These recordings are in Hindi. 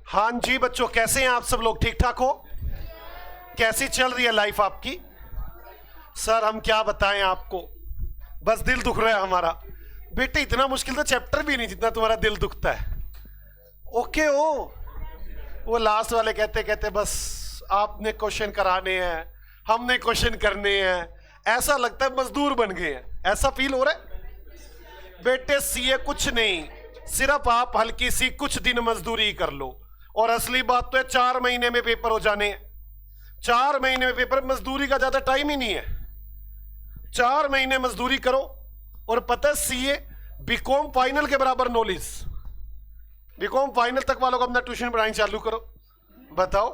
हाँ जी बच्चों, कैसे हैं आप सब लोग? ठीक ठाक हो? कैसी चल रही है लाइफ आपकी? सर हम क्या बताएं आपको, बस दिल दुख रहा है हमारा। बेटे इतना मुश्किल तो चैप्टर भी नहीं जितना तुम्हारा दिल दुखता है। ओके हो? वो लास्ट वाले कहते कहते बस आपने क्वेश्चन कराने हैं, हमने क्वेश्चन करने हैं, ऐसा लगता है मजदूर बन गए हैं, ऐसा फील हो रहा है। बेटे सीए कुछ नहीं, सिर्फ आप हल्की सी कुछ दिन मजदूरी कर लो और असली बात तो है 4 महीने में पेपर हो जाने हैं। 4 महीने में पेपर, मजदूरी का ज्यादा टाइम ही नहीं है। 4 महीने मजदूरी करो और पता है सीए बीकॉम फाइनल के बराबर नॉलेज। बीकॉम फाइनल तक वालों को अपना ट्यूशन पढ़ाना चालू करो। बताओ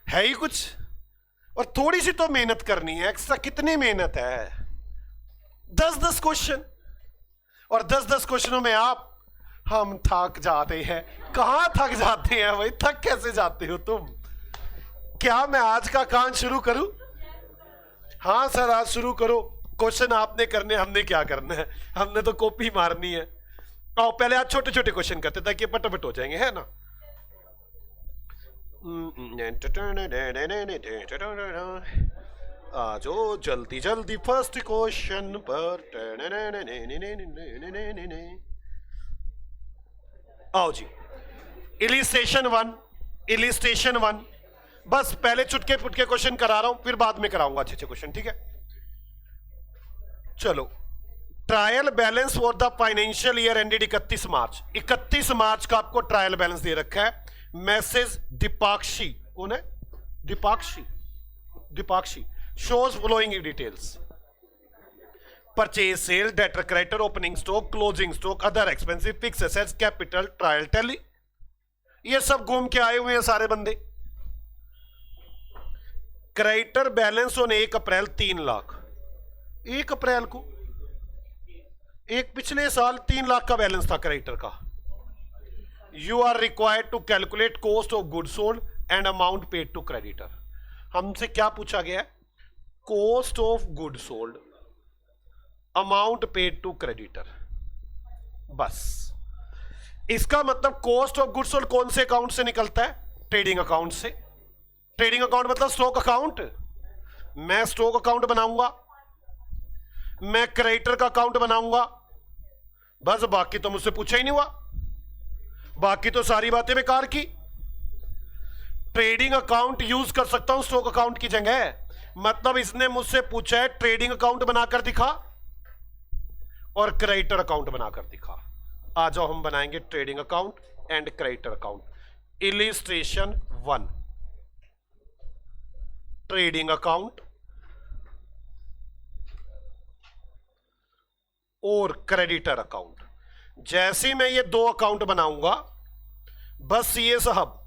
है ही कुछ? और थोड़ी सी तो मेहनत करनी है एक्स्ट्रा। कितनी मेहनत है? 10-10 क्वेश्चन, और 10-10 क्वेश्चनों में आप हम थक जाते हैं। कहां थक जाते हैं भाई? थक कैसे जाते हो तुम? क्या मैं आज का कांड शुरू करूं? हाँ सर आज शुरू करो। क्वेश्चन आपने करने, हमने क्या करना है? हमने तो कॉपी मारनी है। आओ पहले आज छोटे छोटे क्वेश्चन करते ताकि फटाफट हो जाएंगे, है ना? आजो जल्दी जल्दी फर्स्ट क्वेश्चन पर। आओ जी, इलिस्ट्रेशन 1। इलिस्ट्रेशन 1 बस पहले चुटके पुटके क्वेश्चन करा रहा हूं, फिर बाद में कराऊंगा अच्छे अच्छे क्वेश्चन, ठीक है? चलो, trial balance for the financial year ended 31 मार्च। 31 मार्च का आपको ट्रायल बैलेंस दे रखा है। मैसेज दीपाक्षी, कौन है? Deepakshi. Deepakshi shows following details: purchase, sale, debtor, creditor, opening stock, closing stock, other expensive, fix assets, capital, trial tally. ये सब घूम के आए हुए हैं सारे बंदे। Creditor balance on 1 April 3 lakh. 1 अप्रैल को, एक पिछले साल 3 लाख का बैलेंस था क्रेडिटर का। You are required to calculate cost of goods sold and amount paid to creditor. हमसे क्या पूछा गया है? Cost of good sold, amount paid to creditor. बस इसका मतलब कॉस्ट ऑफ गुड सोल्ड कौन से अकाउंट से निकलता है? ट्रेडिंग अकाउंट से। ट्रेडिंग अकाउंट मतलब स्टॉक अकाउंट। मैं स्टॉक अकाउंट बनाऊंगा, मैं क्रेडिटर का अकाउंट बनाऊंगा, बस। बाकी तो मुझसे पूछा ही नहीं हुआ, बाकी तो सारी बातें बेकार की। ट्रेडिंग अकाउंट यूज कर सकता हूं स्टॉक अकाउंट की जगह। मतलब इसने मुझसे पूछा है ट्रेडिंग अकाउंट बनाकर दिखा और क्रेडिटर अकाउंट बनाकर दिखा। आ जाओ हम बनाएंगे trading account and creditor account. Illustration 1, trading account और क्रेडिटर अकाउंट। जैसे मैं ये 2 अकाउंट बनाऊंगा, बस ये साहब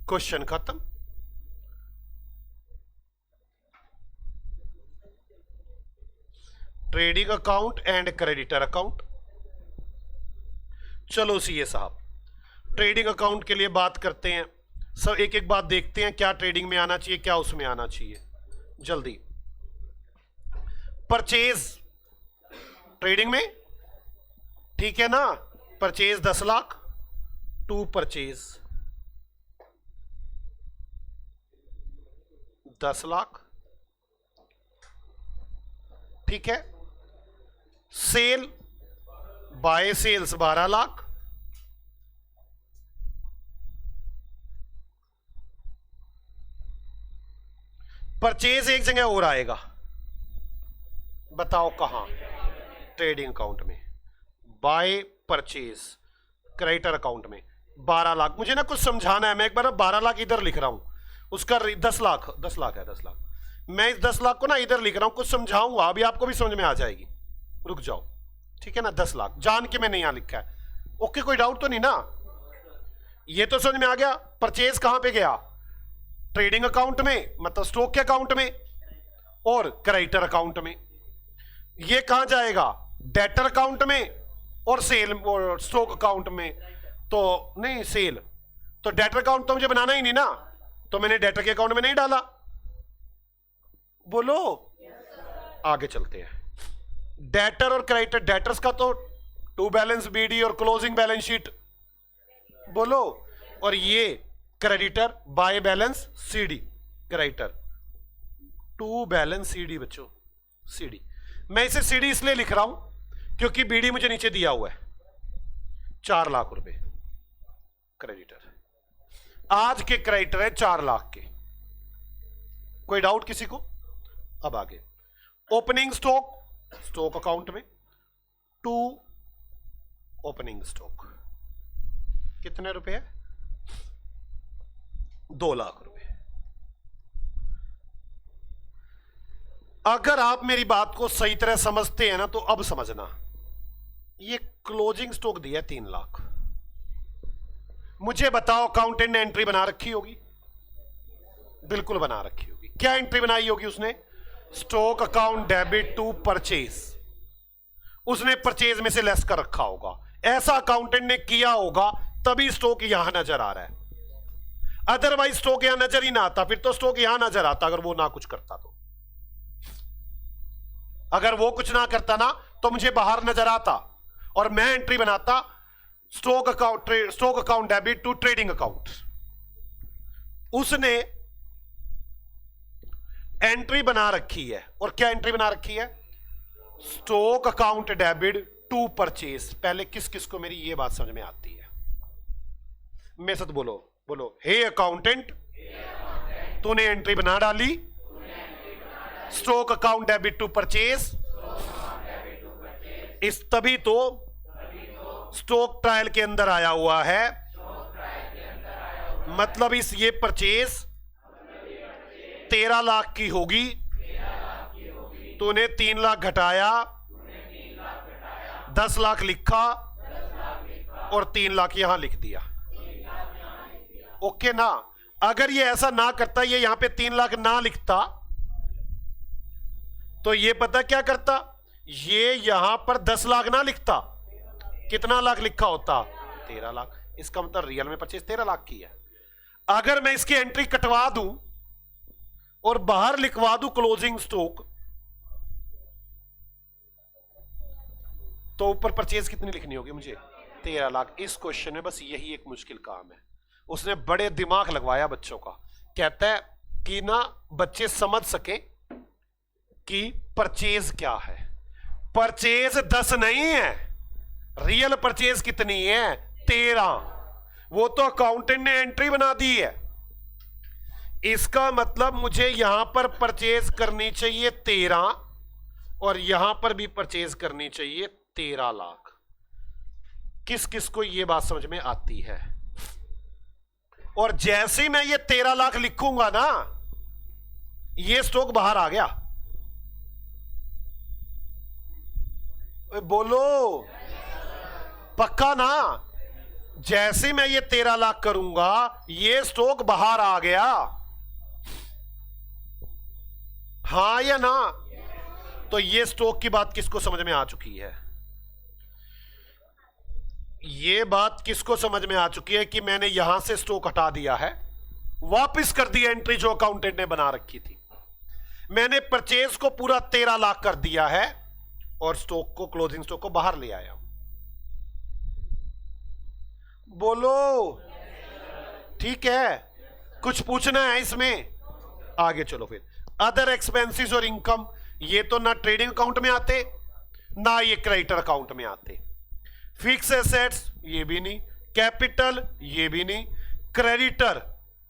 क्वेश्चन खत्म। Trading account and creditor account. चलो सीए साहब, ट्रेडिंग अकाउंट के लिए बात करते हैं। सब एक एक बात देखते हैं, क्या ट्रेडिंग में आना चाहिए, क्या उसमें आना चाहिए। जल्दी। परचेज ट्रेडिंग में, ठीक है ना? Purchase 10 lakh, to purchase 10 lakh, ठीक है? Sale, by sales 12 lakh, purchase एक जगह और आएगा, बताओ कहां? ट्रेडिंग अकाउंट में। बाय परचेज क्रेडिटर अकाउंट में 12 लाख। मुझे ना कुछ समझाना है, मैं एक बार 12 लाख इधर लिख रहा हूं, उसका 10 लाख है 10 लाख। मैं इस 10 लाख को ना इधर लिख रहा हूं, कुछ समझाऊंगा, अभी आपको भी समझ में आ जाएगी, रुक जाओ, ठीक है ना? 10 लाख जान के मैंने यहां लिखा है। ओके, कोई डाउट तो नहीं ना? ये तो समझ में आ गया। परचेज कहां पे गया? ट्रेडिंग अकाउंट में, मतलब स्टॉक के अकाउंट में, और क्रेडिटर अकाउंट में। ये कहां जाएगा? डेटर अकाउंट में और सेल और स्टॉक अकाउंट में। तो नहीं, सेल तो डेटर अकाउंट तो मुझे बनाना ही नहीं ना, तो मैंने डेटर के अकाउंट में नहीं डाला। बोलो, आगे चलते हैं। डेटर और क्रेडिटर, डेटर्स का तो टू बैलेंस बीडी और क्लोजिंग बैलेंस शीट, बोलो। और ये creditor by balance CD, creditor to balance CD बच्चों, सीडी। मैं इसे सीडी इसलिए लिख रहा हूं क्योंकि बीडी मुझे नीचे दिया हुआ है 4 लाख रुपए क्रेडिटर। आज के क्रेडिटर है 4 लाख के। कोई डाउट किसी को? अब आगे ओपनिंग स्टॉक, स्टॉक अकाउंट में टू ओपनिंग स्टॉक कितने रुपए है? 2 लाख रुपए। अगर आप मेरी बात को सही तरह समझते हैं ना तो अब समझना, ये क्लोजिंग स्टॉक दिया 3 लाख। मुझे बताओ अकाउंटेंट ने एंट्री बना रखी होगी? बिल्कुल बना रखी होगी। क्या एंट्री बनाई होगी उसने? Stock account debit to purchase. उसने परचेज में से लेस कर रखा होगा। ऐसा अकाउंटेंट ने किया होगा तभी स्टॉक यहां नजर आ रहा है, अदरवाइज स्टॉक यहां नजर ही ना आता। फिर तो स्टॉक यहां नजर आता अगर वो ना कुछ करता तो। अगर वो कुछ ना करता ना तो मुझे बाहर नजर आता और मैं एंट्री बनाता stock account debit to trading account. उसने एंट्री बना रखी है, और क्या एंट्री बना रखी है? Stock account debit to purchase. पहले किस किस को मेरी ये बात समझ में आती है? मेरे साथ बोलो, बोलो हे अकाउंटेंट, तूने एंट्री बना डाली stock account debit to purchase. इस तभी तो स्टॉक ट्रायल के अंदर आया हुआ है। मतलब इस ये परचेज 13 लाख की होगी, तूने 3 लाख घटाया, 10 लाख लिखा और 3 लाख यहां लिख दिया। ओके ना? अगर ये ऐसा ना करता, ये यहां पे 3 लाख ना लिखता, तो ये पता क्या करता? ये यहां पर 10 लाख ना लिखता, कितना लाख लिखा होता? 13 लाख। इसका मतलब रियल में परचेज 13 लाख की है। अगर मैं इसकी एंट्री कटवा दूं और बाहर लिखवा दूं क्लोजिंग स्टॉक, तो ऊपर परचेज कितनी लिखनी होगी मुझे? 13 लाख। इस क्वेश्चन में बस यही एक मुश्किल काम है। उसने बड़े दिमाग लगवाया बच्चों का। कहता है कि ना बच्चे समझ सके कि परचेज क्या है। परचेज 10 नहीं है, रियल परचेज कितनी है? 13। वो तो अकाउंटेंट ने एंट्री बना दी है। इसका मतलब मुझे यहां पर परचेज करनी चाहिए 13 और यहां पर भी परचेज करनी चाहिए 13 लाख। किस किस को यह बात समझ में आती है? और जैसे ही मैं ये 13 लाख लिखूंगा ना, ये स्टॉक बाहर आ गया। बोलो पक्का ना? जैसे मैं ये 13 लाख करूंगा, ये स्टॉक बाहर आ गया। हाँ या ना? तो ये स्टॉक की बात किसको समझ में आ चुकी है? ये बात किसको समझ में आ चुकी है कि मैंने यहां से स्टॉक हटा दिया है, वापस कर दी एंट्री जो अकाउंटेंट ने बना रखी थी। मैंने परचेज को पूरा 13 लाख कर दिया है और स्टॉक को, क्लोजिंग स्टॉक को बाहर ले आया। बोलो ठीक है? कुछ पूछना है इसमें? आगे चलो फिर। अदर एक्सपेंसेस और इनकम, ये तो ना ट्रेडिंग अकाउंट में आते ना ये क्रेडिटर अकाउंट में आते। फिक्स एसेट्स ये भी नहीं, कैपिटल ये भी नहीं। Creditor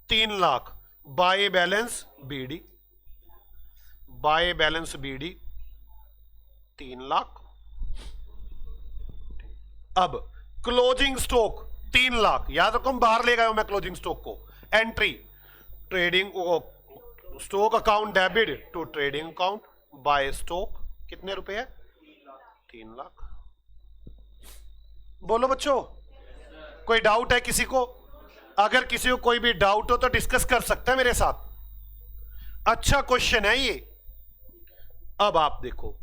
3 lakh, by balance BD, by balance BD 3 lakh. अब क्लोजिंग स्टॉक 3 लाख, याद रखो बाहर ले गया मैं क्लोजिंग स्टॉक को। Entry trading stock account debit to trading account by stock कितने रुपए है? 3 लाख। बोलो बच्चों, कोई डाउट है किसी को? अगर किसी को कोई भी डाउट हो तो डिस्कस कर सकते हैं मेरे साथ। अच्छा क्वेश्चन है ये। अब आप देखो,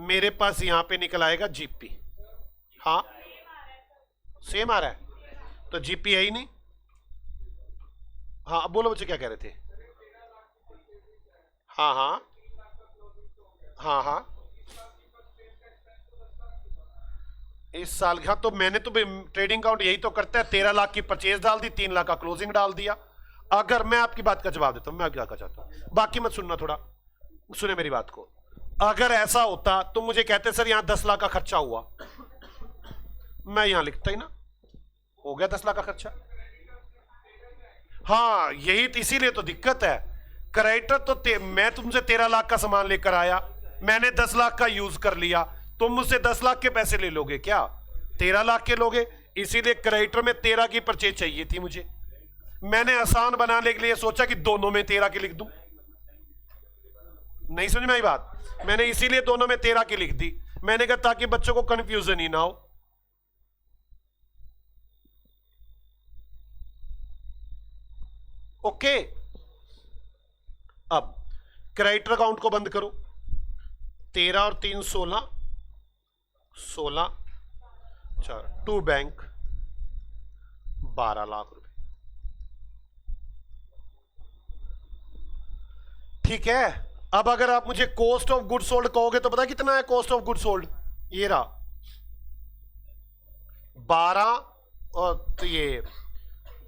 मेरे पास यहां पे निकल आएगा जीपी। हाँ सेम आ रहा है, तो जीपी है ही नहीं। हाँ अब बोलो बच्चे क्या कह रहे थे? हाँ हाँ हाँ हाँ इस साल का तो मैंने तो ट्रेडिंग अकाउंट यही तो करता है। 13 लाख की परचेज डाल दी, 3 लाख का क्लोजिंग डाल दिया। अगर मैं आपकी बात का जवाब देता हूं, मैं क्या कहना चाहता हूं, बाकी मत सुनना, थोड़ा सुने मेरी बात को। अगर ऐसा होता तो मुझे कहते सर यहां 10 लाख का खर्चा हुआ, मैं यहां लिखता ही ना, हो गया 10 लाख का खर्चा। हाँ यही इसीलिए तो दिक्कत है। क्रेडिटर तो मैं तुमसे 13 लाख का सामान लेकर आया, मैंने 10 लाख का यूज कर लिया, तुम मुझसे 10 लाख के पैसे ले लोगे क्या? 13 लाख के लोगे। इसीलिए क्रेडिटर में 13 की परचेज चाहिए थी मुझे। मैंने आसान बनाने के लिए सोचा कि दोनों में 13 की लिख दूं। नहीं समझ में आई बात? मैंने इसीलिए दोनों में 13 की लिख दी। मैंने कहा ताकि बच्चों को कंफ्यूजन ही ना हो। ओके, अब क्रेडिटर अकाउंट को बंद करो। 13 और 3 16, 16 टू बैंक 12 लाख रुपए। ठीक है, अब अगर आप मुझे कॉस्ट ऑफ गुड सोल्ड कहोगे तो पता कितना है कॉस्ट ऑफ गुड सोल्ड? ये रहा 12 और तो ये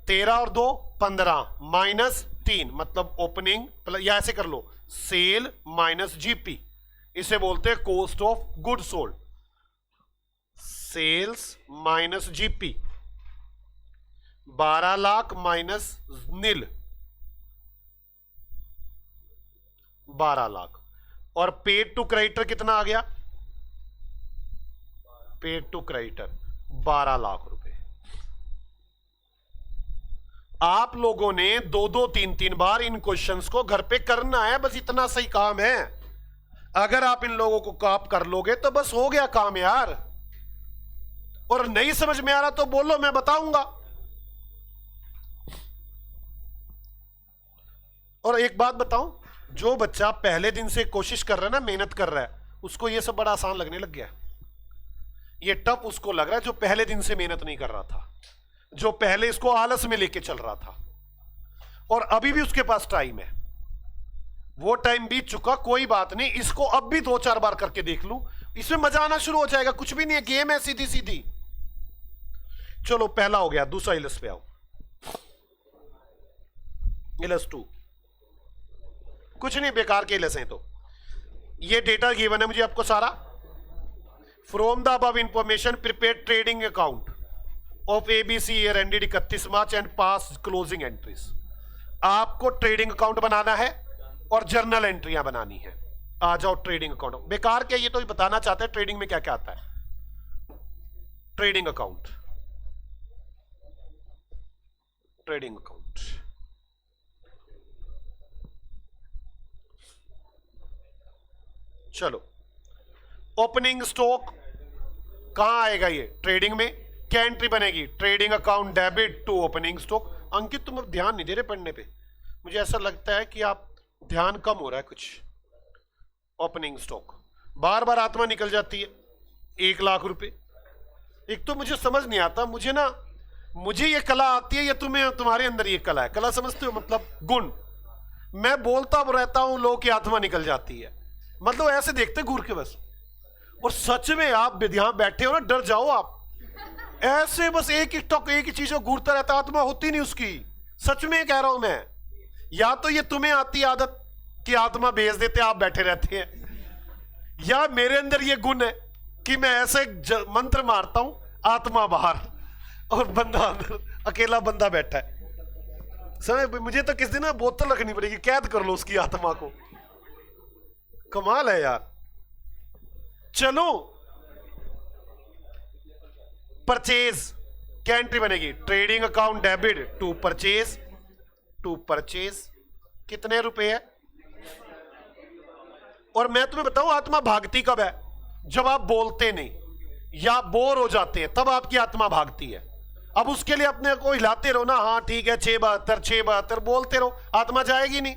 13 और 2 15 माइनस 3 मतलब ओपनिंग, या ऐसे कर लो सेल माइनस जीपी, इसे बोलते हैं cost of good sold. Sales minus GP 12 lakh minus nil 12 lakh. और पेड टू क्रेडिटर कितना आ गया? पेड टू क्रेडिटर 12 लाख रुपए। आप लोगों ने 2-2 3-3 बार इन क्वेश्चंस को घर पे करना है, बस इतना सही काम है। अगर आप इन लोगों को कॉप कर लोगे तो बस हो गया काम यार। और नहीं समझ में आ रहा तो बोलो, मैं बताऊंगा। और एक बात बताऊं, जो बच्चा पहले दिन से कोशिश कर रहा है ना, मेहनत कर रहा है, उसको ये सब बड़ा आसान लगने लग गया। ये टफ उसको लग रहा है जो पहले दिन से मेहनत नहीं कर रहा था, जो पहले इसको आलस में लेके चल रहा था। और अभी भी उसके पास टाइम है, वो टाइम बीत चुका, कोई बात नहीं। इसको अब भी 2-4 बार करके देख लूं, इसमें मजा आना शुरू हो जाएगा। कुछ भी नहीं है, गेम है सीधी सीधी। चलो पहला हो गया, दूसरा इलस पे आओ। इलस 2 कुछ नहीं, बेकार के इलस हैं। तो ये डेटा गिवन है मुझे आपको सारा। From the above information prepare trading account of ABC year ended 31 March and pass closing entries. आपको ट्रेडिंग अकाउंट बनाना है और जर्नल एंट्रियां बनानी है। आ जाओ ट्रेडिंग अकाउंट। बेकार के ये तो बताना चाहते हैं ट्रेडिंग में क्या क्या आता है। ट्रेडिंग अकाउंट, ट्रेडिंग अकाउंट चलो, ओपनिंग स्टॉक कहां आएगा? ये ट्रेडिंग में। क्या एंट्री बनेगी? Trading account debit to opening stock. Ankit तुम अब ध्यान नहीं दे रहे पढ़ने पे, मुझे ऐसा लगता है कि आप ध्यान कम हो रहा है कुछ। ओपनिंग स्टॉक बार बार आत्मा निकल जाती है। 1 लाख रुपए। एक तो मुझे समझ नहीं आता, मुझे ये कला आती है या तुम्हारे अंदर ये कला है? कला समझते हो मतलब गुण। मैं बोलता रहता हूं, लोगों की आत्मा निकल जाती है, मतलब ऐसे देखते घूर के बस। और सच में आप यहां बैठे हो ना, डर जाओ आप। ऐसे बस एक ही टॉक, एक ही चीज को घूरता रहता, आत्मा होती नहीं उसकी। सच में कह रहा हूं मैं। या तो ये तुम्हें आती आदत कि आत्मा भेज देते, आप बैठे रहते हैं, या मेरे अंदर ये गुण है कि मैं ऐसे मंत्र मारता हूं, आत्मा बाहर और बंदा अंदर, अकेला बंदा बैठा है। समझ? मुझे तो किस दिन ना बोतल रखनी पड़ेगी, कैद कर लो उसकी आत्मा को। कमाल है यार। चलो, परचेज क्या एंट्री बनेगी? Trading account debit to purchase. To purchase कितने रुपए है? और मैं तुम्हें बताऊं आत्मा भागती कब है? जब आप बोलते नहीं या बोर हो जाते हैं, तब आपकी आत्मा भागती है। अब उसके लिए अपने को हिलाते रहो ना, हाँ ठीक है 672 672 बोलते रहो, आत्मा जाएगी नहीं।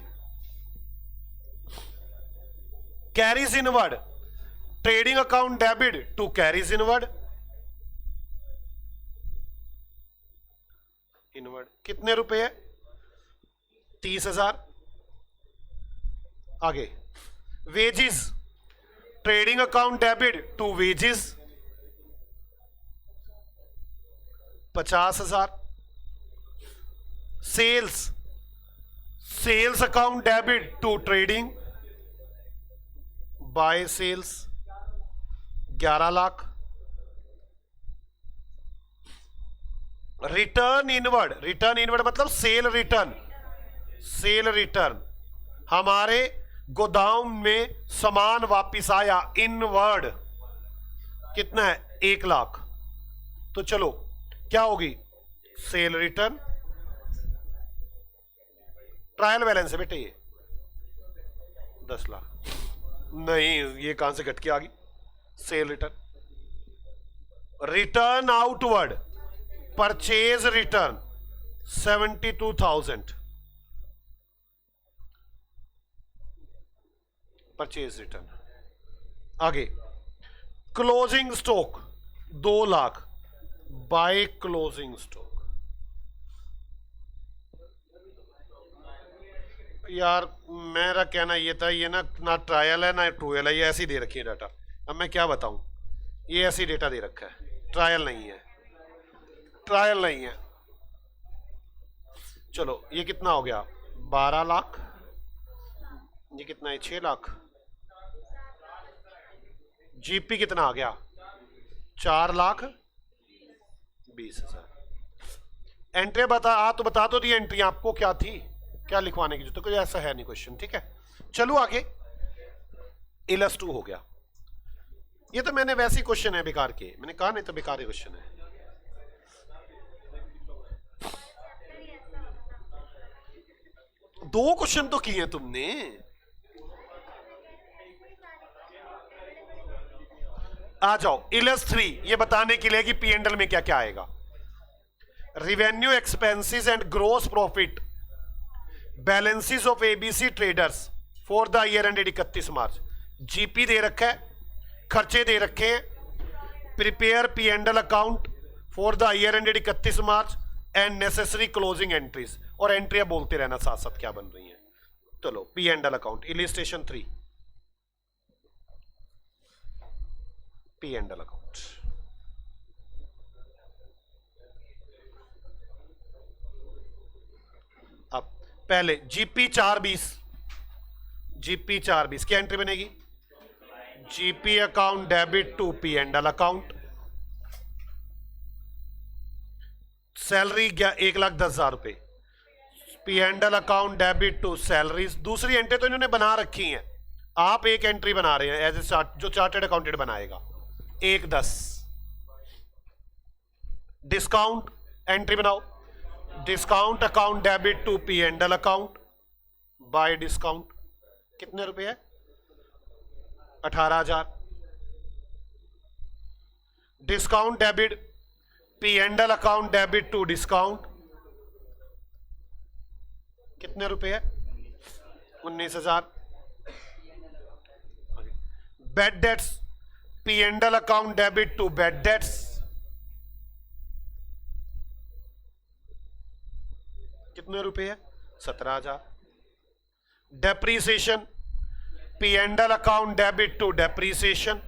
Carriage inward, trading account debit to carriage inward. Inward कितने रुपए है? 30,000। आगे wages, trading account debit to wages 50,000। Sales sales account debit to trading, by sales 11 lakh. Return inward, return inward मतलब सेल रिटर्न, सेल रिटर्न, हमारे गोदाम में सामान वापिस आया इनवर्ड, कितना है 1 लाख। तो चलो क्या होगी, सेल रिटर्न, ट्रायल बैलेंस है बेटे ये 10 लाख, नहीं ये कहां से घट के आ गई, sale return. Return outward, purchase return 72,000, purchase return. आगे closing stock 2 lakh, by closing stock. यार मेरा कहना ये था, ये ना ट्रायल है ना ट्रूयल है, ये ऐसी दे रखी है डाटा। अब मैं क्या बताऊं, ये ऐसी डेटा दे रखा है, ट्रायल नहीं है, ट्रायल नहीं है। चलो ये कितना हो गया 12 लाख, ये कितना है 6 लाख, जीपी कितना आ गया 4,20,000। एंट्री तो बता तो दी एंट्री आपको क्या थी, क्या लिखवाने की, तो कोई ऐसा है नहीं क्वेश्चन, ठीक है। चलो आगे इलस 2 हो गया। ये तो मैंने वैसे ही क्वेश्चन है बेकार के, मैंने कहा नहीं तो बेकार ही क्वेश्चन है। दो क्वेश्चन तो किए तुमने, आ जाओ इलस 3, ये बताने के लिए कि पी एंड एल में क्या क्या आएगा। Revenue expenses and gross profit balances of ABC traders for the year ended 31 March. GP दे रखा है, खर्चे दे रखे हैं, prepare P and L account for the year ended 31 March and necessary closing entries, और एंट्रियां बोलते रहना साथ साथ क्या बन रही हैं। चलो P and L account illustration 3, P and L account. अब पहले जीपी 420, जीपी 420 क्या एंट्री बनेगी, GP account debit to P and L account, salary 1,10,000 रुपए, P and L account debit to salaries. दूसरी एंट्री तो इन्होंने बना रखी हैं, आप एक एंट्री बना रहे हैं एज ए जो चार्टर्ड अकाउंटेंट बनाएगा, 1,10। डिस्काउंट एंट्री बनाओ, discount account debit to P and L account, by discount कितने रुपए है 18,000। Discount debit P and L account debit to discount कितने रुपए है 19,000। Bad debts P and L account debit to bad debts कितने रुपए है 17,000। Depreciation P and L account debit to depreciation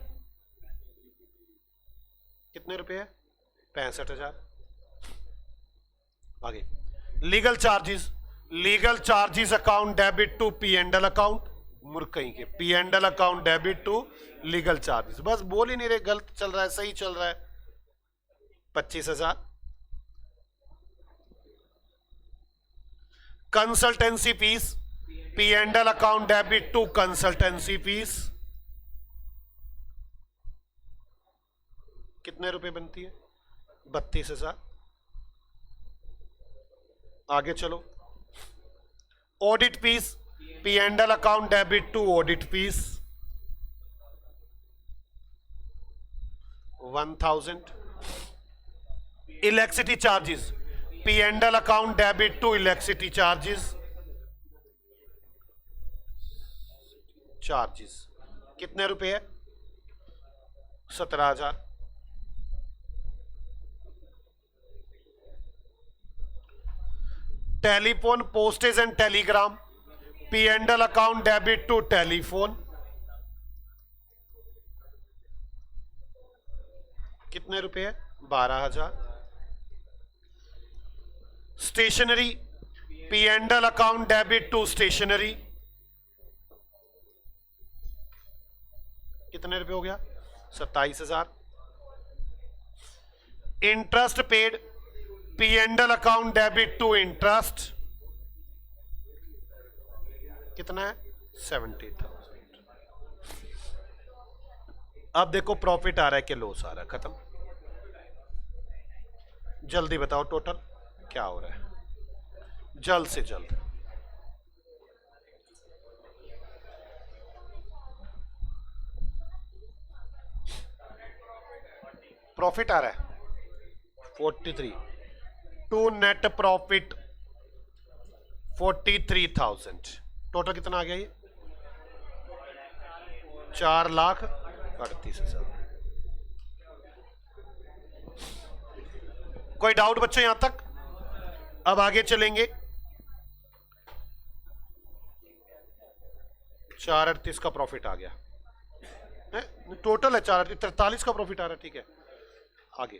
कितने रुपए है 65,000। आगे legal charges, legal charges account debit to P and L account, मूर्ख के P and L account debit to legal charges, बस बोल ही नहीं रहे, गलत चल रहा है सही चल रहा है 25,000। Consultancy fees P and L account debit to consultancy fees कितने रुपए बनती है 32,000। आगे चलो audit fees P and L account debit to audit fees 1,000। Electricity charges P and L account debit to electricity charges कितने रुपए है 17,000। Telephone postage and telegram P and L account debit to telephone कितने रुपए है 12,000। Stationery P and L account debit to stationery, कितने रुपए हो गया? 27,000। Interest paid, P and L account debit to interest, कितना है? 70,000। अब देखो प्रॉफिट आ रहा है कि लॉस आ रहा है, खत्म। जल्दी बताओ टोटल क्या हो रहा है, जल्द से जल्द। प्रॉफिट आ रहा है 43, टू नेट प्रॉफिट 43,000। टोटल कितना आ गया ये? 4,38,000। कोई डाउट बच्चों यहां तक? अब आगे चलेंगे। 4,38 का प्रॉफिट आ गया, टोटल है 4,38, 43 का प्रॉफिट आ रहा है, ठीक है। आगे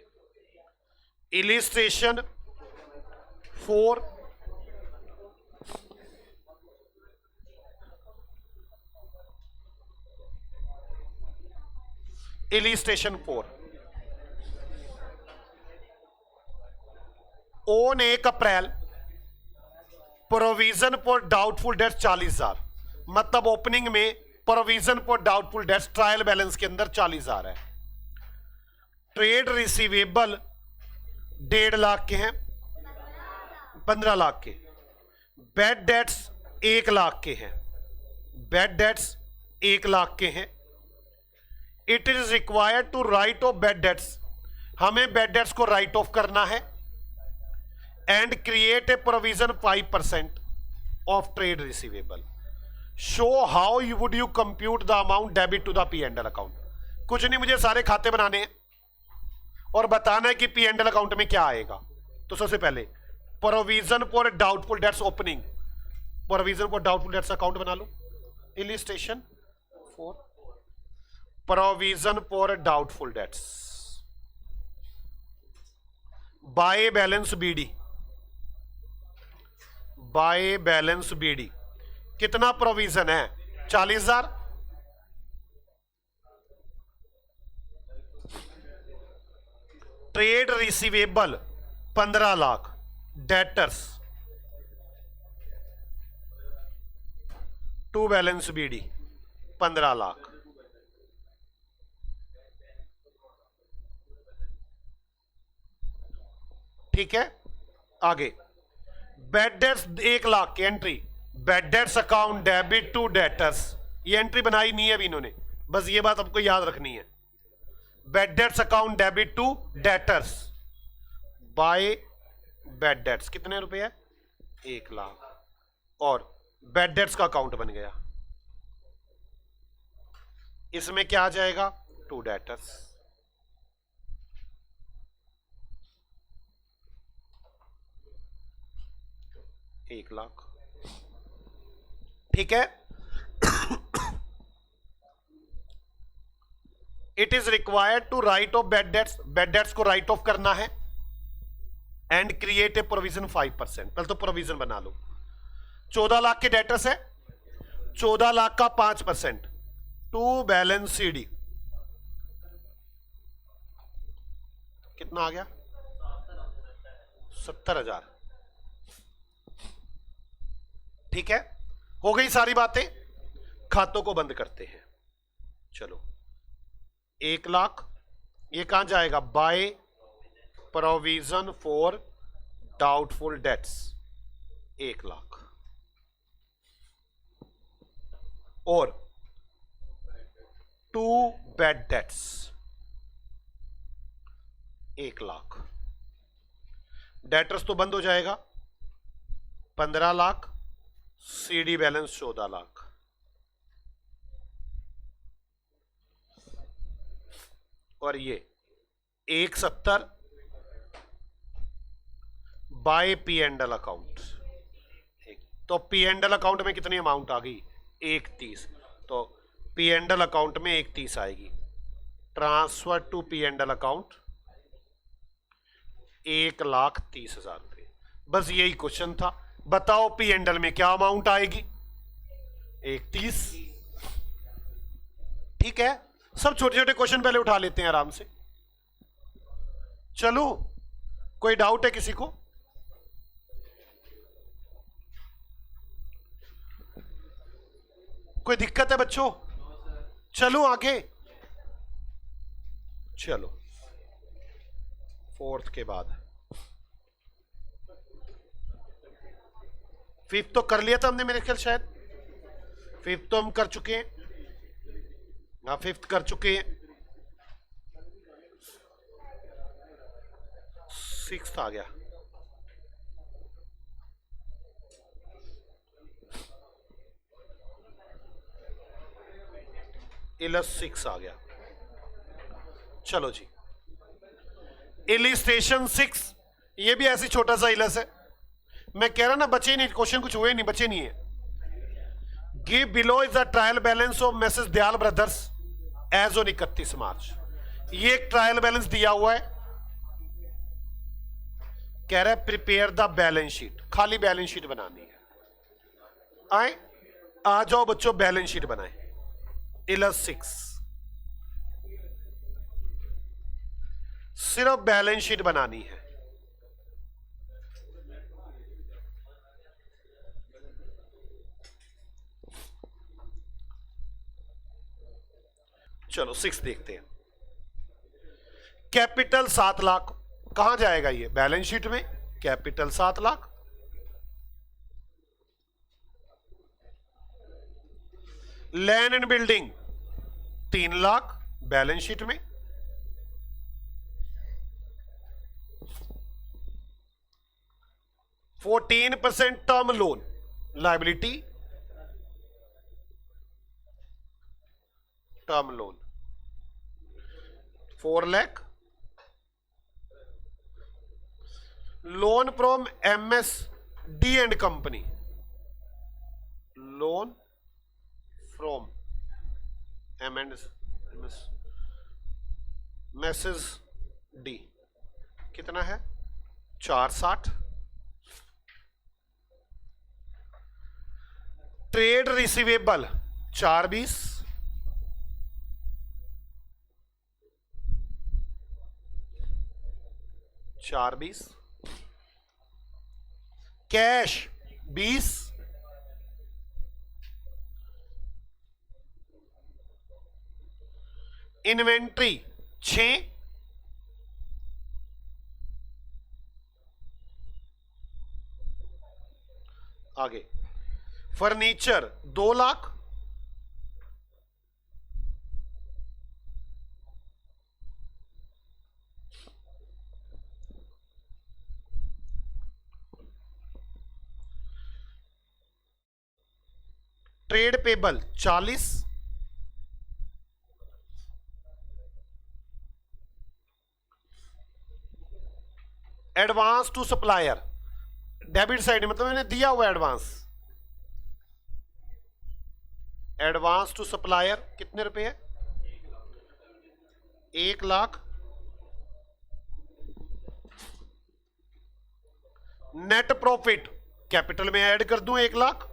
illustration 4, illustration 4, on 1 April provision for doubtful dates 40,000, मतलब ओपनिंग में provision for doubtful dates trial balance के अंदर 40,000 है। ट्रेड रिसीवेबल 1.5 लाख के हैं, 15 लाख के। बैड डेट्स 1 लाख के हैं, बैड डेट्स 1 लाख के हैं। It is required to write off bad debts, हमें बैड डेट्स को राइट ऑफ करना है। And create a provision 5% of trade receivable. Show how you would you compute the amount debit to the P and L account. कुछ नहीं, मुझे सारे खाते बनाने हैं और बताना है कि पी एंड एल अकाउंट में क्या आएगा। तो सबसे पहले provision for doubtful debts opening, provision for doubtful debts account बना लो। Illustration 4, provision for doubtful debts by balance BD, by balance BD कितना प्रोविजन है? 40,000। Trade receivable 15 lakh, debtors to balance BD 15 lakh. ठीक है, आगे बैड डेट्स 1 लाख की entry, bad debts account debit to debtors. ये एंट्री बनाई नहीं है अभी इन्होंने, बस ये बात आपको याद रखनी है। Bad debts account debit to debtors by bad debts कितने रुपए है? 1 लाख। और बैड डेट्स का अकाउंट बन गया, इसमें क्या आ जाएगा? To debtors. एक लाख, ठीक है। It is required to write off bad debts, bad debts को राइट ऑफ करना है। एंड क्रिएट ए प्रोविजन 5%, पहले तो प्रोविजन बना लो। 14 लाख के डेटर्स है, 14 लाख का 5% टू बैलेंस सीडी कितना आ गया? 70,000। ठीक है, हो गई सारी बातें। खातों को बंद करते हैं। चलो 1 लाख, ये कहां जाएगा? By provision for doubtful debts 1 lakh. और to bad debts 1 lakh. Debtors तो बंद हो जाएगा 15 लाख, सीडी बैलेंस 14 लाख। और ये 170 by P and L account. तो पी एंड एल अकाउंट में कितनी अमाउंट आ गई? 130। तो पी एंड एल अकाउंट में 130 आएगी। Transfer to P and L account 1,30,000 रुपये। बस यही क्वेश्चन था, बताओ पी एंडल में क्या अमाउंट आएगी? 31। ठीक है, सब छोटे छोटे क्वेश्चन पहले उठा लेते हैं आराम से। चलो, कोई डाउट है किसी को? कोई दिक्कत है बच्चों? चलो आगे, चलो फोर्थ के बाद फिफ्थ तो कर लिया था हमने मेरे ख्याल, शायद फिफ्थ तो हम कर चुके हैं। हाँ, फिफ्थ कर चुके हैं। सिक्स्थ आ गया, इलस 6 आ गया। चलो जी, इलिस्ट्रेशन 6, ये भी ऐसी छोटा सा इलस है। मैं कह रहा ना, बचे नहीं क्वेश्चन, कुछ हुए नहीं, बचे नहीं है। Give below is the trial balance of Messrs Dayal brothers as on 31 March. ये एक ट्रायल बैलेंस दिया हुआ है, कह रहा है प्रिपेयर द बैलेंस शीट, खाली बैलेंस शीट बनानी है। आए, आ जाओ बच्चों, बैलेंस शीट बनाए। इलस 6, सिर्फ बैलेंस शीट बनानी है। चलो 6 देखते हैं। कैपिटल 7 लाख, कहां जाएगा ये? बैलेंस शीट में। Capital 7 lakh, land and building 3 lakh, balance sheet में। %14 term loan liability, term loan 4 lakh. Loan from MSD and company, loan from Messrs D कितना है? 460। Trade receivable 420। कैश 20। इन्वेंट्री 6। आगे furniture 2 lakh. Trade payable 40। Advance to supplier, debit side मतलब मैंने दिया हुआ एडवांस। एडवांस टू सप्लायर कितने रुपए है? 1 लाख। नेट प्रॉफिट कैपिटल में ऐड कर दूं 1 लाख।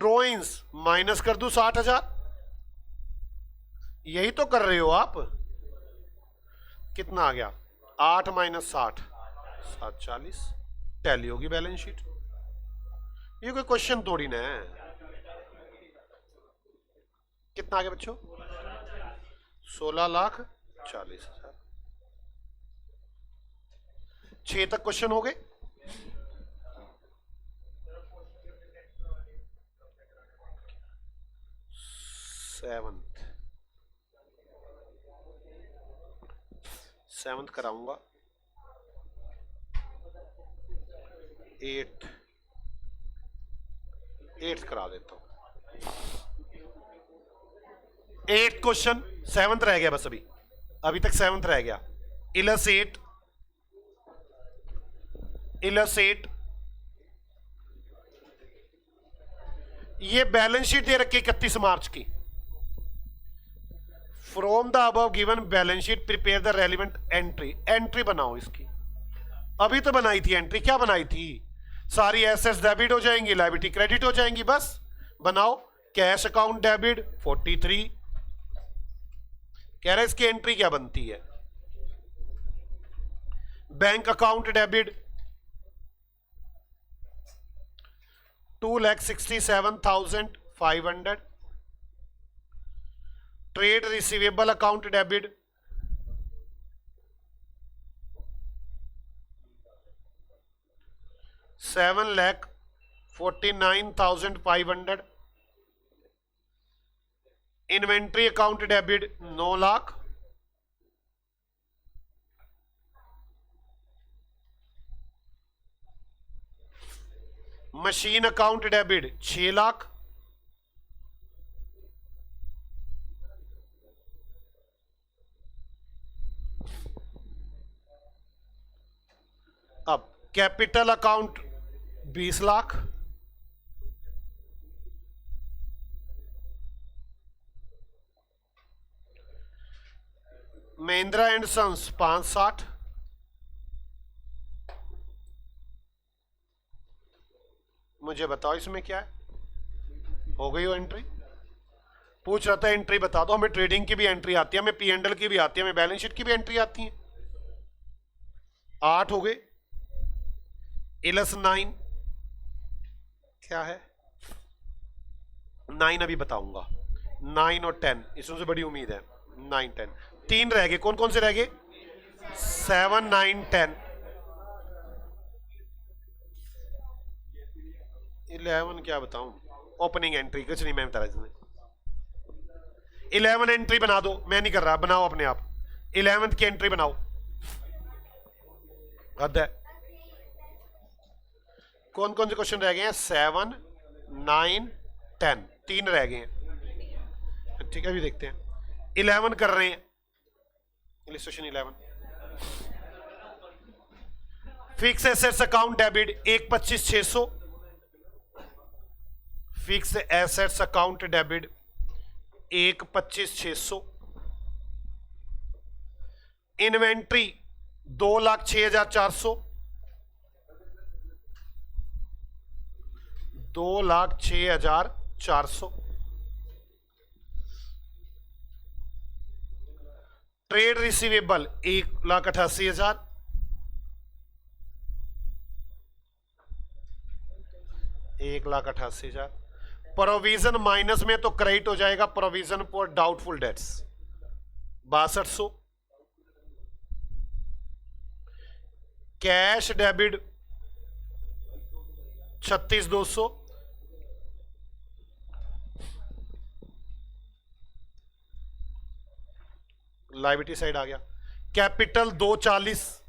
ड्रॉइंग्स माइनस कर दूं 60,000। यही तो कर रहे हो आप। कितना आ गया? 8 - 60 740। टैली होगी बैलेंस शीट। ये कोई क्वेश्चन थोड़ी ना है। कितना आ गया बच्चों? 16,40,000। 6 तक क्वेश्चन हो गए। सेवंथ कराऊंगा। 8th करा देता हूं। 8th क्वेश्चन, 7th रह गया बस। अभी तक 7th रह गया। इलस 8। ये बैलेंस शीट दे रखी 31 मार्च की। From the above given balance sheet prepare the relevant entry. Entry बनाओ इसकी, अभी तो बनाई थी एंट्री, क्या बनाई थी? सारी एसेट्स डेबिट हो जाएंगी, लायबिलिटी क्रेडिट हो जाएंगी, बस बनाओ। कैश अकाउंट डेबिट 43, कह रहे इसकी एंट्री क्या बनती है? Bank account debit 2,67,500, trade receivable account debit 7,49,500, inventory account debit 9 lakh, machine account debit 6 lakh, अब capital account 20 lakh, Mahindra and Sons 560, मुझे बताओ इसमें क्या है? हो गई हो एंट्री? पूछ रहा था एंट्री बता दो। हमें ट्रेडिंग की भी एंट्री आती है, हमें पी एंड एल की भी आती है, हमें बैलेंस शीट की भी एंट्री आती है। 8 हो गए, इलस 9 क्या है? 9 अभी बताऊंगा। 9 और 10 इसमें से बड़ी उम्मीद है। 9 10 3 रह गए, कौन कौन से रह गए? 7 9 10 11 क्या बताऊं? ओपनिंग एंट्री कुछ नहीं, मैं बता रहा हूं। 11 एंट्री बना दो, मैं नहीं कर रहा, बनाओ अपने आप। 11th की एंट्री बनाओ, हद है। कौन कौन से क्वेश्चन रह गए हैं? 7 9 10 3 रह गए हैं, ठीक है। अभी देखते हैं 11 कर रहे हैं। Illustration 11, fix assets account debit 1,25,600, fix assets account debit 1,25,600, inventory 2,06,400, 2,06,400, trade receivable 1,88,000, provision minus में तो क्रेडिट हो जाएगा, provision for doubtful debts 6200, cash debit 36,200, liability side आ गया। कैपिटल 240,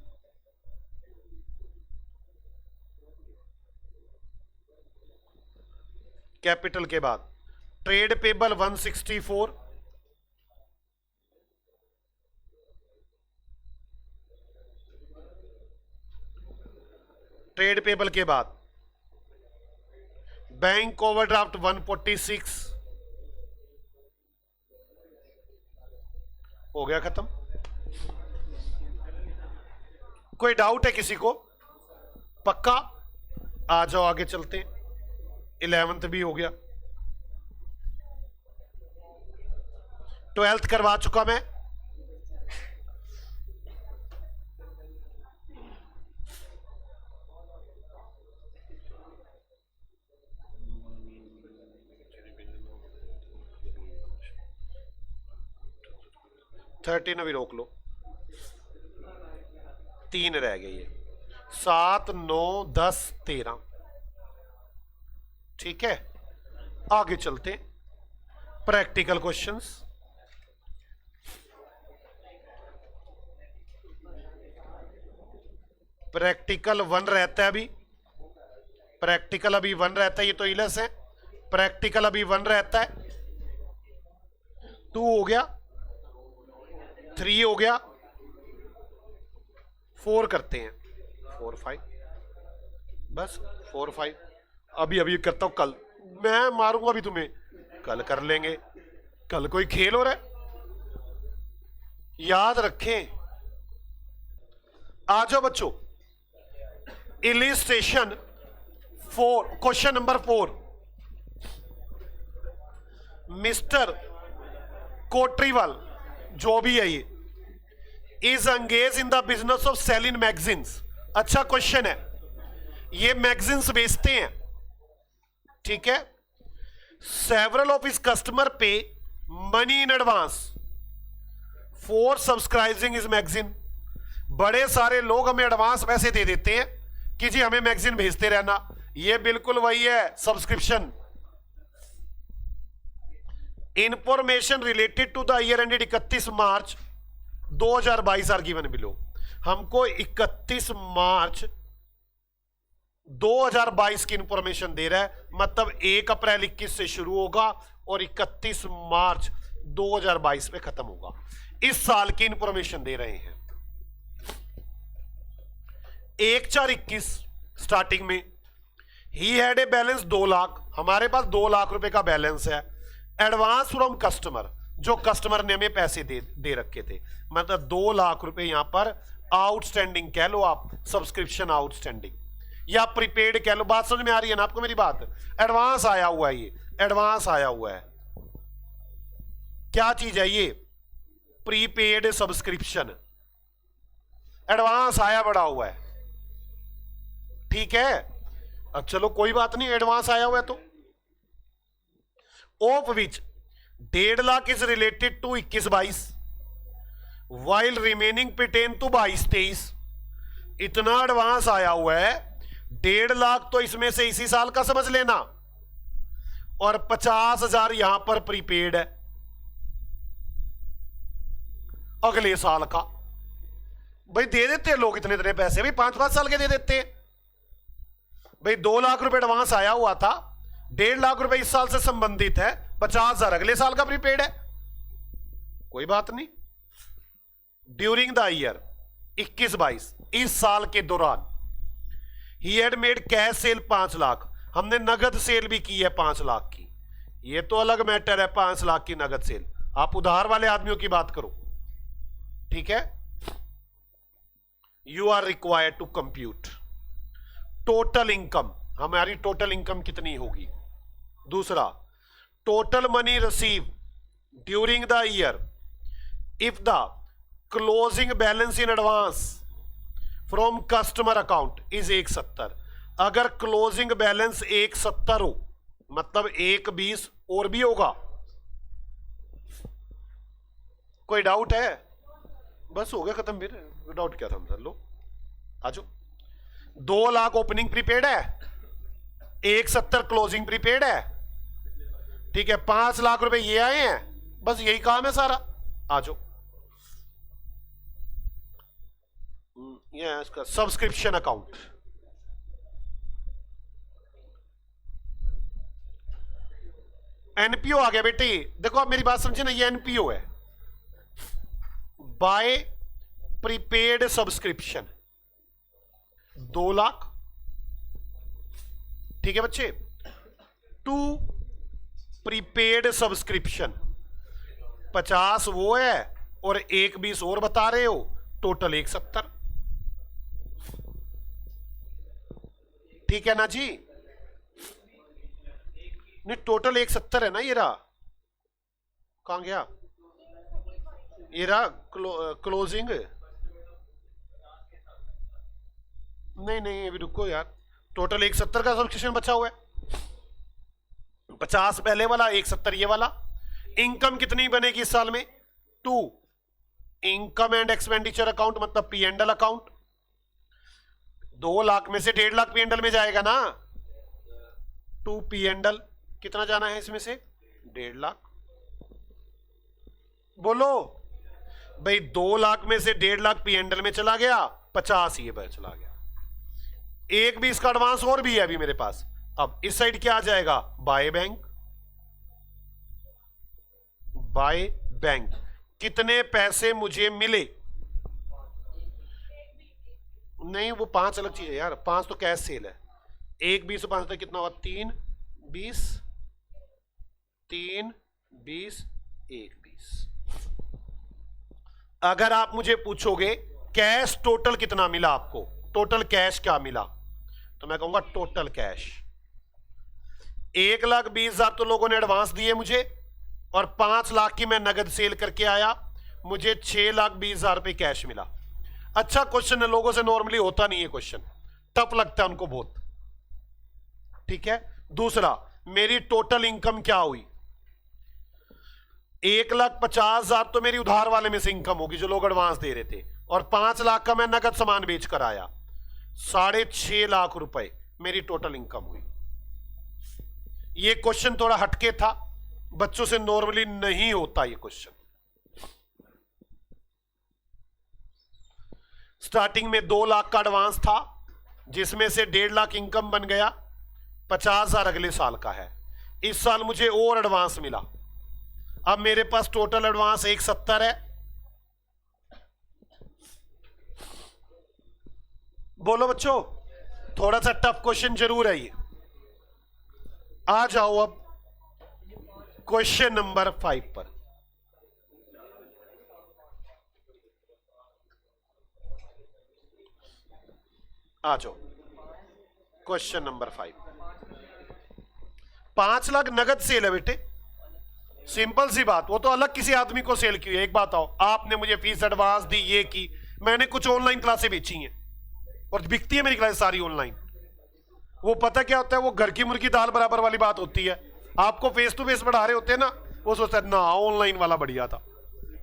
कैपिटल के बाद ट्रेड पेबल 164, ट्रेड पेबल के बाद बैंक ओवरड्राफ्ट 146, हो गया खत्म। कोई डाउट है किसी को? पक्का? आ जाओ आगे चलते हैं। 11th भी हो गया, 12th करवा चुका मैं। थर्टीन अभी रोक लो, 3 रह गई है। 7 9 10 13, ठीक है। आगे चलते प्रैक्टिकल क्वेश्चंस। प्रैक्टिकल 1 रहता है अभी, प्रैक्टिकल अभी 1 रहता है, ये तो इलस है। प्रैक्टिकल अभी 1 रहता है, 2 हो गया, 3 हो गया, 4 करते हैं, 4 5, बस 4 5। अभी अभी करता हूं, कल मैं मारूंगा अभी तुम्हें, कल कर लेंगे। कल कोई खेल हो रहा है? याद रखें। आ जाओ बच्चों, इलिस्ट्रेशन 4, क्वेश्चन नंबर 4। मिस्टर कोट्रीवाल जो भी है ये, is engage in the business of selling magazines. अच्छा क्वेश्चन है, ये मैगजीन्स बेचते हैं, ठीक है। सेवरल ऑफ हिज कस्टमर पे money in advance for subscribing is magazine. बड़े सारे लोग हमें एडवांस पैसे दे देते हैं कि जी हमें मैगजीन भेजते रहना। ये बिल्कुल वही है, subscription. Information related to the year ended 31 March 2022 are given below. हमको 31 मार्च 2022 की इंफॉर्मेशन दे रहा है, मतलब 1 अप्रैल 21 से शुरू होगा और 31 मार्च 2022 पे खत्म होगा। इस साल की इंफॉर्मेशन दे रहे हैं। 1/4/21 स्टार्टिंग में he had a balance 2 lakh. हमारे पास 2 लाख रुपए का बैलेंस है। एडवांस फ्रॉम कस्टमर, जो कस्टमर ने हमें पैसे दे रखे थे, मतलब 2 लाख रुपए यहां पर आउटस्टैंडिंग कह लो आप, सब्सक्रिप्शन आउटस्टैंडिंग या प्रीपेड कह लो। बात समझ में आ रही है ना आपको मेरी बात? एडवांस आया हुआ है, ये एडवांस आया हुआ है। क्या चीज है ये? प्रीपेड सब्सक्रिप्शन, एडवांस आया बड़ा हुआ है, ठीक है। अब चलो कोई बात नहीं, एडवांस आया हुआ है तो। Of which 1.5 lakh is related to 21-22 while remaining pertain to 22-23। इतना एडवांस आया हुआ है, 1.5 लाख तो इसमें से इसी साल का समझ लेना और 50,000 यहां पर प्रीपेड है अगले साल का। भाई दे देते हैं लोग इतने इतने पैसे, भाई 5-5 साल के दे देते हैं। भाई 2 लाख रुपए एडवांस आया हुआ था, 1.5 लाख रुपए इस साल से संबंधित है, 50,000 अगले साल का प्रीपेड है, कोई बात नहीं। ड्यूरिंग द ईयर 21-22, इस साल के दौरान he had made cash cell 5 lakh. हमने नगद सेल भी की है 5 लाख की, ये तो अलग मैटर है। 5 लाख की नगद सेल, आप उधार वाले आदमियों की बात करो, ठीक है। You are required to compute total income, हमारी टोटल इनकम कितनी होगी। दूसरा, total money receive during the year if the closing balance in advance from customer account is 170। अगर क्लोजिंग बैलेंस 170 हो, मतलब 120 और भी होगा। कोई डाउट है? बस हो गया खत्म, फिर डाउट क्या था? लो आजो। 2 लाख ओपनिंग प्रीपेड है, 170 क्लोजिंग प्रीपेड है, ठीक है। 5 लाख रुपए ये आए हैं, बस यही काम है सारा। आजो, ये इसका सब्सक्रिप्शन अकाउंट। एनपीओ आ गया बेटे, देखो आप मेरी बात समझे ना, ये एनपीओ है, बाय प्रीपेड सब्सक्रिप्शन 2 लाख, ठीक है बच्चे। टू प्रीपेड सब्सक्रिप्शन 50 वो है और 120 और बता रहे हो, टोटल 170, ठीक है ना जी? नहीं टोटल 170 है ना, ये रहा, कहां गया ये रहा क्लोजिंग। नहीं अभी रुको यार, टोटल 170 का सब्सक्रिप्शन बचा हुआ है, 50 पहले वाला, 170 ये वाला। इनकम कितनी बनेगी इस साल में? 2 इनकम एंड एक्सपेंडिचर अकाउंट, मतलब P and L account. 2 lakh में से 1.5 लाख पी एंड एल में जाएगा ना, 2 पी एंड एल। कितना जाना है इसमें से? 1.5 लाख। बोलो भाई, 2 लाख में से 1.5 लाख पी एंड एल में चला गया, 50 ये पर चला गया, 120 का एडवांस और भी है अभी मेरे पास। अब इस साइड क्या आ जाएगा? By bank. बाय बैंक कितने पैसे मुझे मिले? नहीं वो 5 अलग चीज है यार, 5 तो कैश सेल है। 1 20 5 तक कितना हुआ? 3 20 3 20 1 20, अगर आप मुझे पूछोगे कैश टोटल कितना मिला आपको, टोटल कैश क्या मिला, तो मैं कहूंगा टोटल कैश 1,20,000 तो लोगों ने एडवांस दिए मुझे, और 5 लाख की मैं नगद सेल करके आया, मुझे 6,20,000 रुपए कैश मिला। अच्छा क्वेश्चन है, लोगों से नॉर्मली होता नहीं है क्वेश्चन, टफ लगता है उनको बहुत। ठीक है, दूसरा, मेरी टोटल इनकम क्या हुई? 1,50,000 तो मेरी उधार वाले में से इनकम होगी जो लोग एडवांस दे रहे थे, और 5 लाख का मैं नगद सामान बेच कर आया, 6.5 लाख रुपए मेरी टोटल इनकम हुई। ये क्वेश्चन थोड़ा हटके था, बच्चों से नॉर्मली नहीं होता ये क्वेश्चन। स्टार्टिंग में 2 लाख का एडवांस था, जिसमें से 1.5 लाख इनकम बन गया, 50,000 अगले साल का है। इस साल मुझे और एडवांस मिला, अब मेरे पास टोटल एडवांस 170 है। बोलो बच्चों, थोड़ा सा टफ क्वेश्चन जरूर है ये। आ जाओ अब क्वेश्चन नंबर 5 पर। आ जाओ क्वेश्चन नंबर 5। 5 लाख नगद सेल है बेटे, सिंपल सी बात, वो तो अलग किसी आदमी को सेल की है। एक बात आओ, आपने मुझे फीस एडवांस दी, ये की, मैंने कुछ ऑनलाइन क्लासें बेची हैं और बिकती है मेरी क्लास सारी ऑनलाइन। वो पता क्या होता है, वो घर की मुर्गी दाल बराबर वाली बात होती है। आपको फेस टू फेस पढ़ा रहे होते हैं ना, वो सोचता है ना ऑनलाइन वाला बढ़िया था।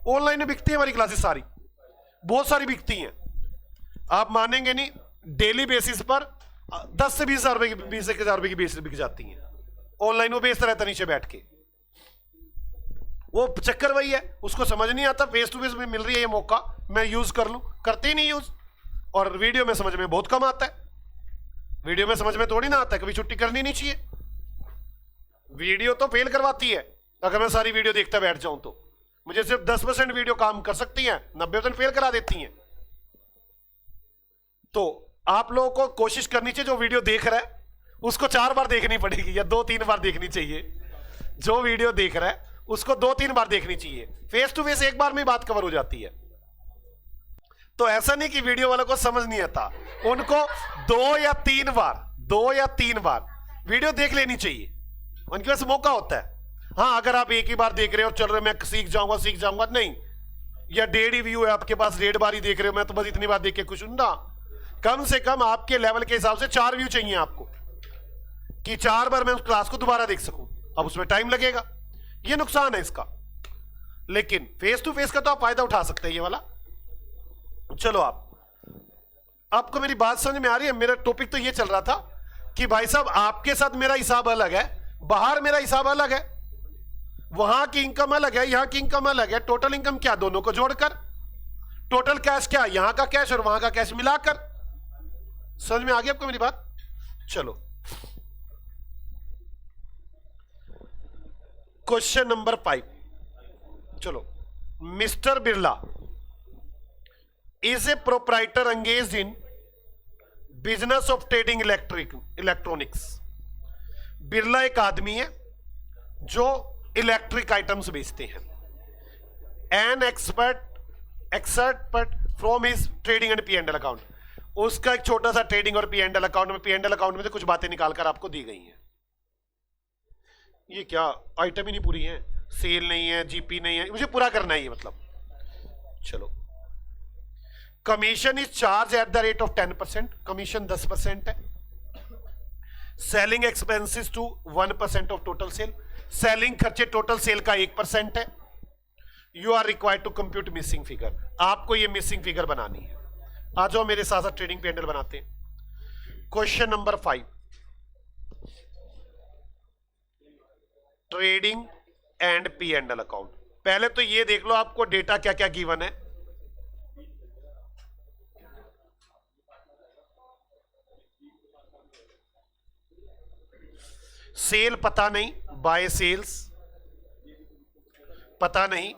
ऑनलाइन में बिकती है हमारी क्लासेस सारी, बहुत सारी बिकती हैं। आप मानेंगे नहीं, डेली बेसिस पर 10 से 20 हजार रुपए की, 20,000 रुपए की बेसिस बिक जाती हैं ऑनलाइन। वो बेचता रहता नीचे बैठ के, वो चक्कर वही है, उसको समझ नहीं आता फेस टू फेस में मिल रही है ये मौका, मैं यूज कर लूं, करते ही नहीं यूज। और वीडियो में समझ में बहुत कम आता है, वीडियो में समझ में थोड़ी ना आता है, कभी छुट्टी करनी नहीं चाहिए। वीडियो तो फेल करवाती है, अगर मैं सारी वीडियो देखता बैठ जाऊं तो मुझे सिर्फ 10% वीडियो काम कर सकती है, 90% फेल करा देती हैं। तो आप लोगों को कोशिश करनी चाहिए, जो वीडियो देख रहा है उसको 4 बार देखनी पड़ेगी या 2-3 बार देखनी चाहिए। जो वीडियो देख रहा है उसको 2-3 बार देखनी चाहिए, फेस टू फेस एक बार में बात कवर हो जाती है। तो ऐसा नहीं कि वीडियो वालों को समझ नहीं आता, उनको 2 या 3 बार वीडियो देख लेनी चाहिए, उनके पास मौका होता है। हाँ, अगर आप एक ही बार देख रहे हो, चल रहे मैं सीख जाऊंगा नहीं, या 1.5 व्यू है आपके पास, 1.5 बार ही देख रहे हो, मैं तो बस इतनी बार देख के खुश हूं ना। कम से कम आपके लेवल के हिसाब से 4 व्यू चाहिए आपको, कि 4 बार मैं उस क्लास को दोबारा देख सकूं। अब उसमें टाइम लगेगा, ये नुकसान है इसका, लेकिन फेस टू फेस का तो आप फायदा उठा सकते हैं ये वाला। चलो, आपको मेरी बात समझ में आ रही है? मेरा टॉपिक तो ये चल रहा था कि भाई साहब आपके साथ मेरा हिसाब अलग है, बाहर मेरा हिसाब अलग है, वहां की इनकम अलग है, यहां की इनकम अलग है। टोटल इनकम क्या, दोनों को जोड़कर। टोटल कैश क्या, यहां का कैश और वहां का कैश मिलाकर। समझ में आ गई आपको मेरी बात? चलो क्वेश्चन नंबर 5। चलो, mister Birla is a proprietor engaged in business of trading electronics। Birla एक आदमी है जो इलेक्ट्रिक आइटम्स बेचते हैं। An expert from his trading and P&L account, उसका एक छोटा सा ट्रेडिंग और P&L अकाउंट में से कुछ बातें निकाल कर आपको दी गई हैं। ये क्या आइटम ही नहीं पूरी है, सेल नहीं है, जीपी नहीं है, मुझे पूरा करना है ये मतलब। चलो, commission is charge at the rate of 10%, commission 10% है। Selling expenses to 1% of total sale, selling खर्चे टोटल सेल का 1% है। You are required to compute missing figure, आपको ये मिसिंग फिगर बनानी है। आ जाओ मेरे साथ साथ ट्रेडिंग P&L बनाते हैं। Question number 5, trading and P&L account. पहले तो ये देख लो आपको डेटा क्या क्या गिवन है। सेल पता नहीं, बाय सेल्स पता नहीं,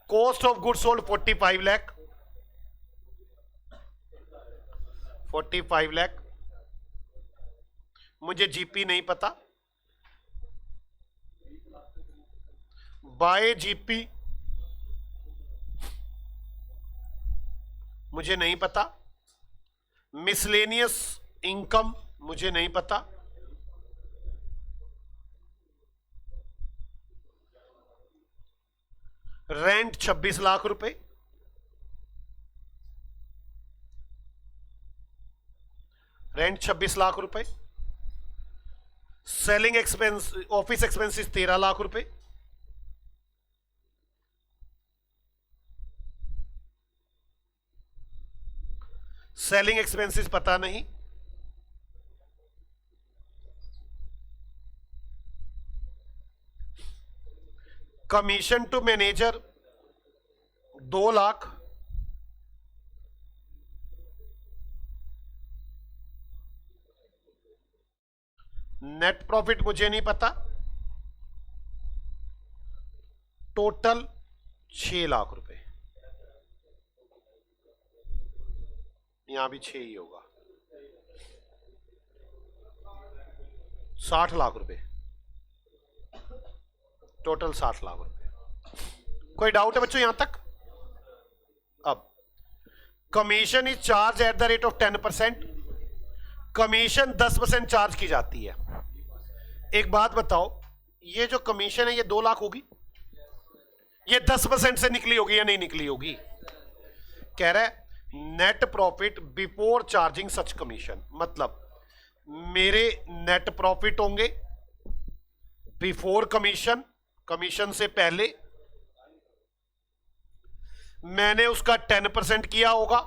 cost of goods sold 45 lakh, 45 lakh, मुझे जीपी नहीं पता, बाय जीपी मुझे नहीं पता, मिसलेनियस इनकम मुझे नहीं पता, रेंट 26 लाख रुपए, रेंट 26 लाख रुपए, selling expense office expenses 13 lakh रुपए, सेलिंग एक्सपेंसेस पता नहीं, commission to manager 2 lakh, net profit मुझे नहीं पता, टोटल 6 लाख रुपए, यहां भी 6 ही होगा, 60 लाख रुपए, टोटल 60 लाख रुपए। कोई डाउट है बच्चों यहां तक? अब commission is charge at the rate of 10%, commission 10% charge की जाती है। एक बात बताओ, ये जो कमीशन है ये 2 लाख होगी, ये 10% से निकली होगी या नहीं निकली होगी? कह रहा है नेट प्रॉफिट बिफोर चार्जिंग सच कमीशन, मतलब मेरे नेट प्रॉफिट होंगे बिफोर कमीशन, कमीशन से पहले मैंने उसका 10% किया होगा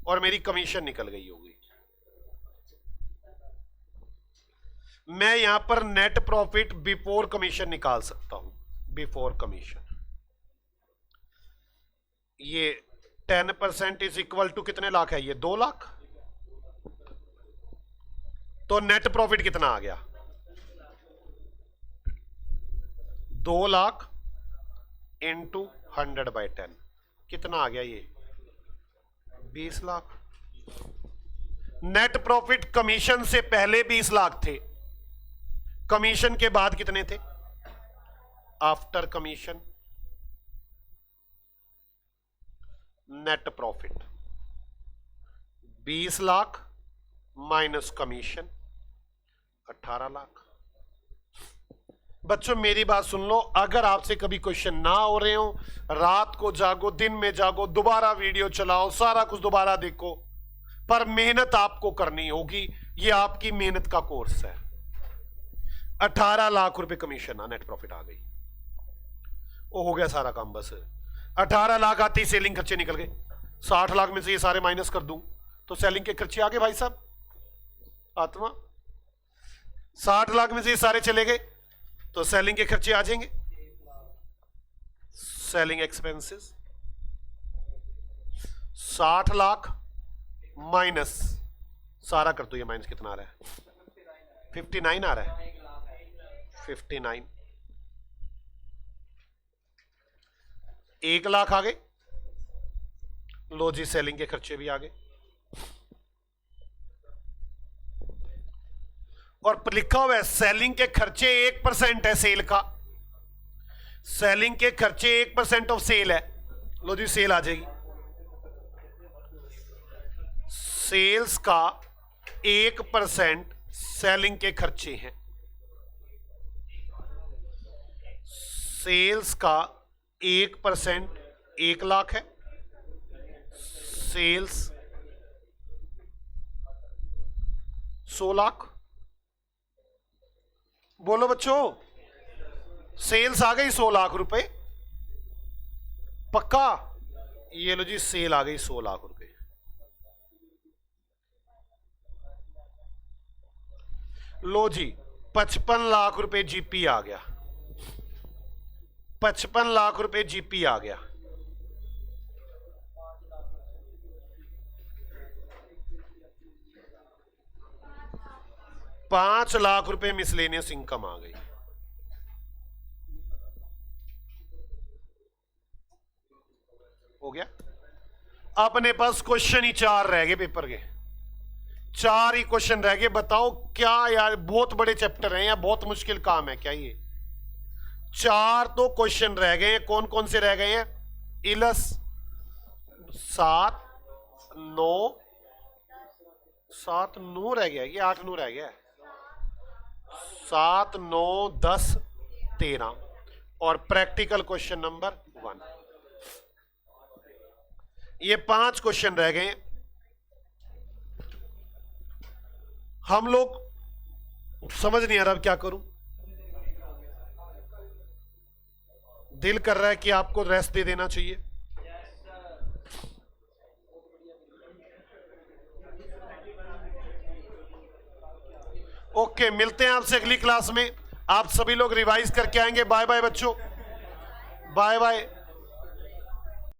और मेरी कमीशन निकल गई होगी। मैं यहां पर नेट प्रॉफिट बिफोर कमीशन निकाल सकता हूं, बिफोर कमीशन। ये 10% इज इक्वल टू कितने लाख है? ये 2 लाख। तो नेट प्रॉफिट कितना आ गया? 2 लाख इंटू 100/10 कितना आ गया? ये 20 लाख। नेट प्रॉफिट कमीशन से पहले 20 लाख थे, कमीशन के बाद कितने थे? After commission net profit 20 lakh minus commission 18 lakh. बच्चों मेरी बात सुन लो, अगर आपसे कभी क्वेश्चन ना हो रहे हो, रात को जागो, दिन में जागो, दोबारा वीडियो चलाओ, सारा कुछ दोबारा देखो, पर मेहनत आपको करनी होगी। ये आपकी मेहनत का कोर्स है। 18 लाख रुपए कमीशन नेट प्रॉफिट आ गई, वो हो गया सारा काम। बस 18 लाख आते ही सेलिंग खर्चे निकल गए। 60 लाख में से ये सारे माइनस कर दूं तो सेलिंग के खर्चे आ गए भाई साहब। आत्मा 60 लाख में से ये सारे चले गए तो सेलिंग के खर्चे आ जाएंगे। सेलिंग एक्सपेंसेस 60 लाख माइनस सारा कर दो, ये माइनस कितना आ रहा है? 59 आ रहा है। 59 1 लाख आ गए। लो जी, सेलिंग के खर्चे भी आ गए। और लिखा हुआ है सेलिंग के खर्चे 1% है सेल का। सेलिंग के खर्चे 1% ऑफ सेल है। लो जी, सेल आ जाएगी। सेल्स का 1% सेलिंग के खर्चे हैं। सेल्स का 1% 1 लाख है। सेल्स 100 लाख। बोलो बच्चों, सेल्स आ गई 100 लाख रुपए पक्का। ये लो जी, सेल आ गई 100 लाख रुपए। लो जी, 55 लाख रुपए जीपी आ गया। 55 लाख रुपए जीपी आ गया। $5 लाख रुपए मिसलेनियस इनकम आ गई। हो गया। अपने पास क्वेश्चन ही 4 रह गए पेपर के। 4 ही क्वेश्चन रह गए। बताओ क्या यार, बहुत बड़े चैप्टर हैं या बहुत मुश्किल काम है क्या ये? 4 तो क्वेश्चन रह गए हैं। कौन कौन से रह गए हैं? इलस 7, 9 7 9 रह गया, ये 8 9 रह गया है। 7 9 10 13 और प्रैक्टिकल क्वेश्चन नंबर 1। ये 5 क्वेश्चन रह गए। हम लोग समझ नहीं आ रहा अब क्या करूं। दिल कर रहा है कि आपको रेस्ट दे देना चाहिए। ओके, मिलते हैं आपसे अगली क्लास में। आप सभी लोग रिवाइज करके आएंगे। बाय बाय बच्चों, बाय बाय।